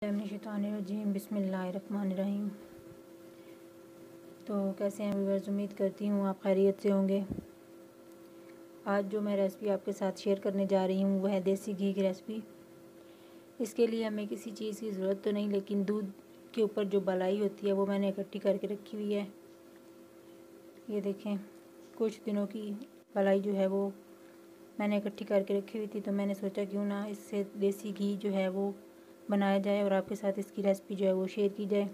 मिनशैतानिर्रजीम बिस्मिल्लाहिर्रहमानिर्रहीम। तो कैसे हैं व्यूअर्स, उम्मीद करती हूँ आप खैरियत से होंगे। आज जो मैं रेसिपी आपके साथ शेयर करने जा रही हूँ वह है देसी घी की रेसिपी। इसके लिए हमें किसी चीज़ की ज़रूरत तो नहीं, लेकिन दूध के ऊपर जो बलाई होती है वो मैंने इकट्ठी करके रखी हुई है। ये देखें, कुछ दिनों की बलाई जो है वो मैंने इकट्ठी करके रखी हुई थी, तो मैंने सोचा क्यों ना इससे देसी घी जो है वो बनाया जाए और आपके साथ इसकी रेसिपी जो है वो शेयर की जाए।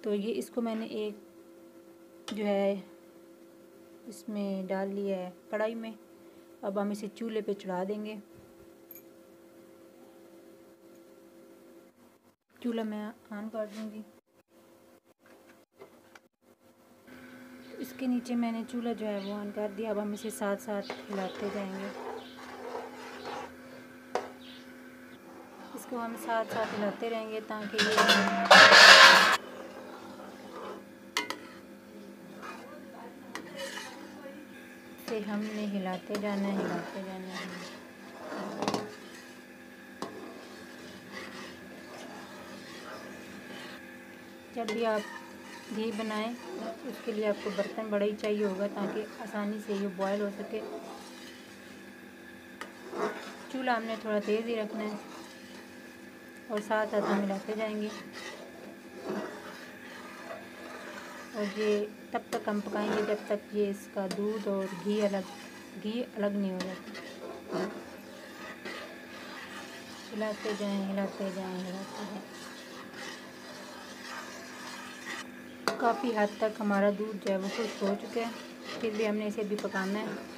तो ये इसको मैंने एक जो है इसमें डाल लिया है कढ़ाई में। अब हम इसे चूल्हे पे चढ़ा देंगे। चूल्हा मैं ऑन कर दूंगी। तो इसके नीचे मैंने चूल्हा जो है वो ऑन कर दिया। अब हम इसे साथ साथ हिलाते जाएंगे। इसको हम साथ साथ हिलाते रहेंगे ताकि ये हमने हिलाते जाना है। जब भी आप घी बनाएं उसके लिए आपको बर्तन बड़ा ही चाहिए होगा ताकि आसानी से ये बॉयल हो सके। चूल्हा हमने थोड़ा तेज़ ही रखना है और साथ साथ हम मिलाते जाएंगे। और ये तब तक हम पकाएंगे जब तक ये इसका दूध और घी अलग नहीं हो जाता। हिलाते जाएं। काफ़ी हद तक हमारा दूध जो है वो खुश्क हो चुका है, फिर भी हमने इसे भी पकाना है।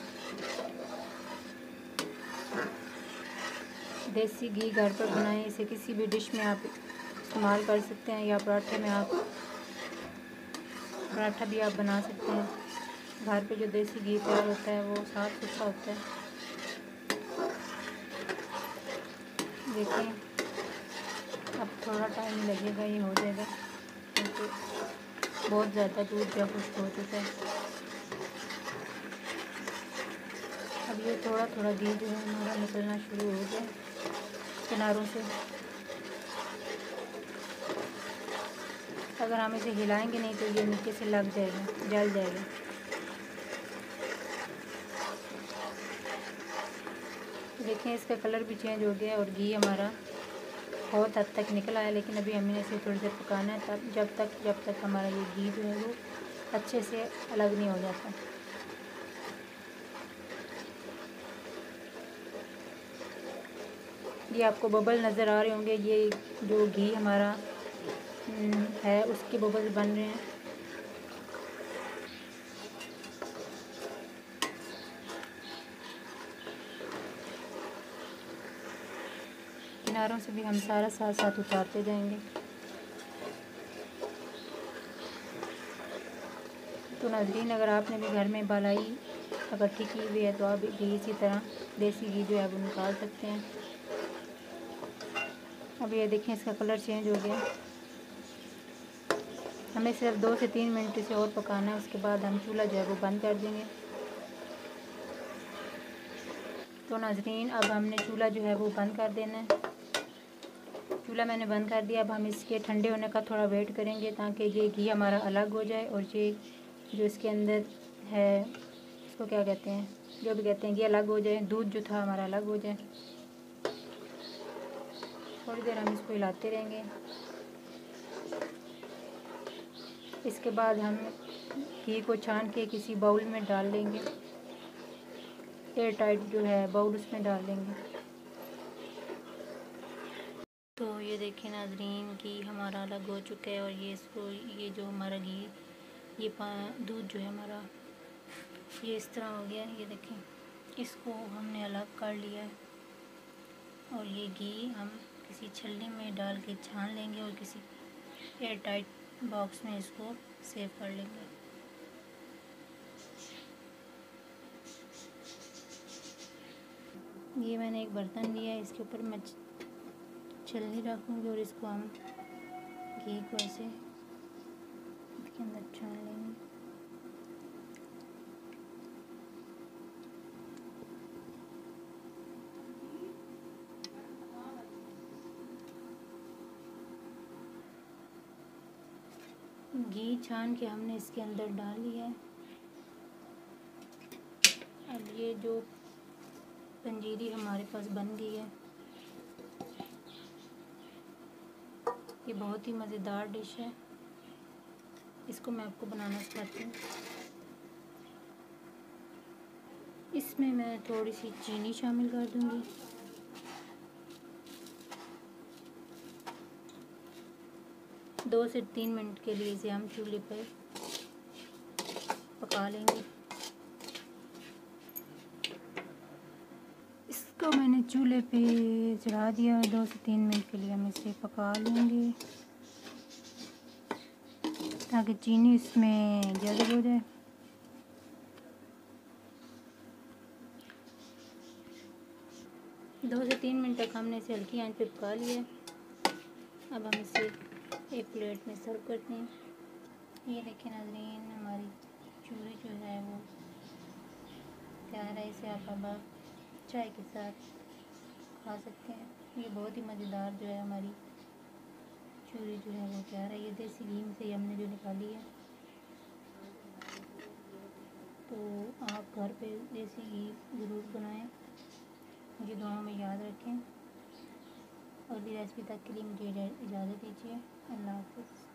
देसी घी घर पर बनाएं। इसे किसी भी डिश में आप इस्तेमाल कर सकते हैं या पराठा भी आप बना सकते हैं। घर पे जो देसी घी तैयार होता है वो साफ़ सुथरा होता है। देखिए, अब थोड़ा टाइम लगेगा, ये हो जाएगा क्योंकि बहुत ज़्यादा दूध जो खुश्क हो चुका है। अब ये थोड़ा थोड़ा घी जो है हमारा निकलना शुरू हो गया किनारों से। अगर हम इसे हिलाएंगे नहीं तो ये नीचे से लग जाएगा, जल जाएगा। देखें, इसका कलर भी चेंज हो गया और घी हमारा बहुत हद तक निकला है, लेकिन अभी हमें इसे थोड़ी देर पकाना है तब जब तक हमारा ये घी जो है वो अच्छे से अलग नहीं हो जाता। ये आपको बबल नज़र आ रहे होंगे, ये जो घी हमारा है उसके बबल्स बन रहे हैं। किनारों से भी हम सारा साथ साथ उतारते जाएंगे। तो नाज़रीन, अगर आपने भी घर में बलाई इकट्ठी की हुई है तो आप भी इसी तरह देसी घी जो है वो निकाल सकते हैं। अब ये देखें, इसका कलर चेंज हो गया। हमें सिर्फ 2 से 3 मिनट इसे और पकाना है, उसके बाद हम चूल्हा जो है वो बंद कर देंगे। तो नाज़रीन, अब हमने चूल्हा जो है वो बंद कर देना है। चूल्हा मैंने बंद कर दिया। अब हम इसके ठंडे होने का थोड़ा वेट करेंगे ताकि ये घी हमारा अलग हो जाए और ये जो इसके अंदर है इसको क्या कहते हैं, जो भी कहते हैं, घी अलग हो जाए, दूध जो था हमारा अलग हो जाए। थोड़ी देर हम इसको हिलाते रहेंगे। इसके बाद हम घी को छान के किसी बाउल में डाल लेंगे, एयर टाइट जो है बाउल उसमें डाल लेंगे। तो ये देखिए नाज़रीन, घी हमारा अलग हो चुका है और ये जो हमारा घी दूध जो है हमारा ये इस तरह हो गया है। ये देखें, इसको हमने अलग कर लिया है और ये घी हम किसी छलनी में डाल के छान लेंगे और किसी एयर टाइट बॉक्स में इसको सेव कर लेंगे। ये मैंने एक बर्तन लिया है, इसके ऊपर मैं छलनी रखूँगी और इसको हम घी को ऐसे इसके अंदर छान लेंगे। घी छान के हमने इसके अंदर डाल लिया है। अब ये जो पंजीरी हमारे पास बन गई है, ये बहुत ही मज़ेदार डिश है। इसको मैं आपको बनाना सिखाती हूँ। इसमें मैं थोड़ी सी चीनी शामिल कर दूँगी। दो से 3 मिनट के लिए इसे हम चूल्हे पर पका लेंगे। इसको मैंने चूल्हे पे चढ़ा दिया। 2 से 3 मिनट के लिए हम इसे पका लेंगे ताकि चीनी इसमें जज़ब हो जाए। दो से 3 मिनट तक हमने इसे हल्की आंच पे पका लिया। अब हम इसे एक प्लेट में सर्व करते हैं। ये देखिए नाज़रीन, हमारी चूरी जो है वो तैयार है। इसे आप अब चाय के साथ खा सकते हैं। ये बहुत ही मज़ेदार जो है हमारी चूरी जो है वो तैयार है। ये देसी घी से हमने जो निकाली है। तो आप घर पे देसी घी ज़रूर बनाएं। मुझे दुआओं में याद रखें। अगली रेसिपी तक के लिए मुझे इजाज़त दीजिए। अल्लाह हाफ़िज़।